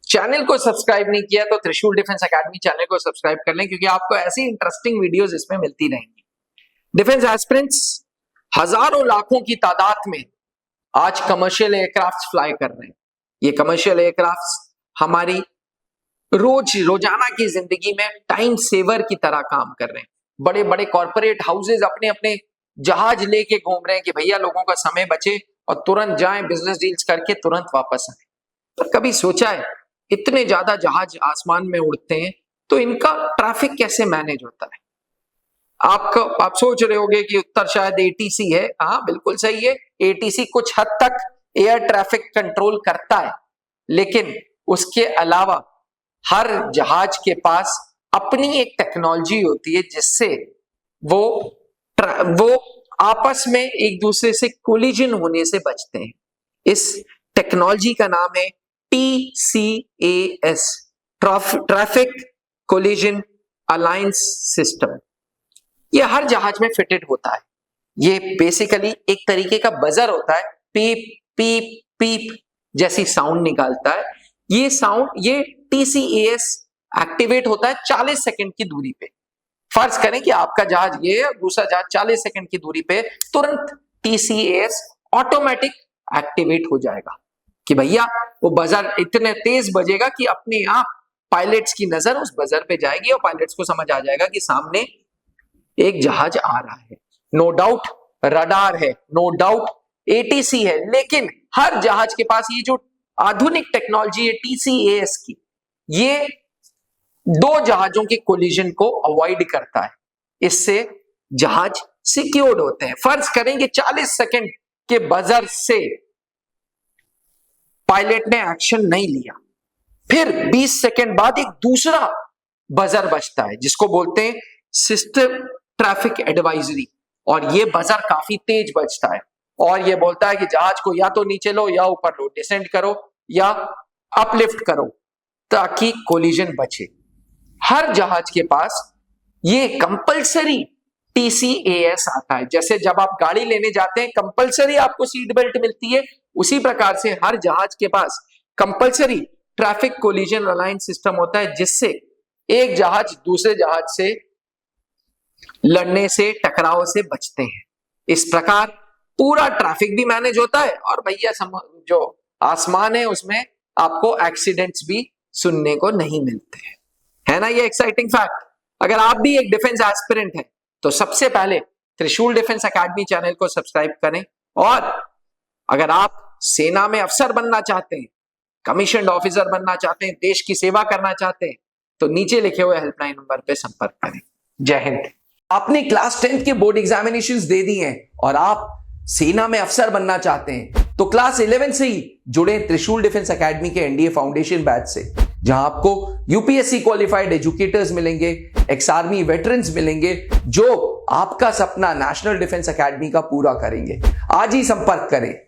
Channel को subscribe नहीं किया तो त्रिशूल डिफेंस एकेडमी चैनल को सब्सक्राइब कर लें, क्योंकि आपको ऐसी इंटरेस्टिंग वीडियोस इसमें मिलती रहेंगी। डिफेंस एस्पिरेंट्स हजारों लाखों की तादाद में आज कमर्शियल एयरक्राफ्ट फ्लाई कर रहे हैं। ये कमर्शियल एयरक्राफ्ट हमारी रोजाना की जिंदगी में टाइम सेवर की तरह काम कर रहे हैं। बड़े बड़े कॉर्पोरेट हाउसेज अपने अपने जहाज लेके घूम रहे हैं कि भैया लोगों का समय बचे और तुरंत जाएं, बिजनेस डील्स करके तुरंत वापस आए। पर कभी सोचा है इतने ज्यादा जहाज आसमान में उड़ते हैं तो इनका ट्रैफिक कैसे मैनेज होता है? आप सोच रहे होंगे कि उत्तर शायद एटीसी है। हाँ, बिल्कुल सही है। एटीसी कुछ हद तक एयर ट्रैफिक कंट्रोल करता है, लेकिन उसके अलावा हर जहाज के पास अपनी एक टेक्नोलॉजी होती है जिससे वो आपस में एक दूसरे से कोलिजन होने से बचते हैं। इस टेक्नोलॉजी का नाम है TCAS, traffic collision alliance system. ये हर जहाज में फिटेड होता है। ये बेसिकली एक तरीके का बजर होता है, पीप पीप पीप जैसी साउंड निकालता है। ये TCAS एक्टिवेट होता है 40 सेकंड की दूरी पे। फर्ज करें कि आपका जहाज ये है, दूसरा जहाज 40 सेकंड की दूरी पे, तुरंत TCAS ऑटोमेटिक एक्टिवेट हो जाएगा कि भैया वो बजर इतने तेज बजेगा कि अपने आप पायलट्स की नजर उस बजर पे जाएगी और पायलट्स को समझ आ जाएगा कि सामने एक जहाज आ रहा है। नो डाउट रडार है, नो डाउट ATC है, लेकिन हर जहाज के पास ये जो आधुनिक टेक्नोलॉजी है TCAS की, ये दो जहाजों के कोलिजन को अवॉइड करता है। इससे जहाज सिक्योर्ड होते हैं। फर्ज करें कि 40 सेकंड के बजर से पायलट ने एक्शन नहीं लिया, फिर 20 सेकंड बाद एक दूसरा बजर बजता है जिसको बोलते हैं सिस्टम ट्रैफिक एडवाइजरी, और ये बजर काफी तेज बजता है और ये बोलता है कि जहाज को या तो नीचे लो या ऊपर लो, डिसेंड करो या अपलिफ्ट करो ताकि कोलिजन बचे। हर जहाज के पास ये कंपलसरी TCAS आता है। जैसे जब आप गाड़ी लेने जाते हैं कंपलसरी आपको सीट बेल्ट मिलती है, उसी प्रकार से हर जहाज के पास compulsory traffic collision alliance system होता है, जिससे एक जहाज दूसरे जहाज से लड़ने से, टकराव से बचते हैं। इस प्रकार पूरा ट्रैफिक भी मैनेज होता है और भैया जो आसमान है उसमें आपको एक्सीडेंट्स भी सुनने को नहीं मिलते हैं। है ना ये एक्साइटिंग फैक्ट? अगर आप भी एक डिफेंस एस्पिरेंट हैं तो सबसे पहले त्रिशूल डिफेंस एकेडमी चैनल को सब्सक्राइब करें, और अगर आप सेना में अफसर बनना चाहते हैं, कमीशन्ड ऑफिसर बनना चाहते हैं, देश की सेवा करना चाहते हैं, तो नीचे लिखे हुए हेल्पलाइन नंबर पे संपर्क करें। जय हिंद। आपने क्लास 10th के बोर्ड एग्जामिनेशंस दे दी हैं और आप सेना में अफसर बनना चाहते हैं, तो क्लास 11 से ही जुड़े त्रिशूल डिफेंस एकेडमी के NDA फाउंडेशन बैच से, जहां आपको UPSC क्वालिफाइड एजुकेटर्स मिलेंगे, एक्स आर्मी वेटरन्स मिलेंगे, जो आपका सपना नेशनल डिफेंस एकेडमी का पूरा करेंगे। आज ही संपर्क करें।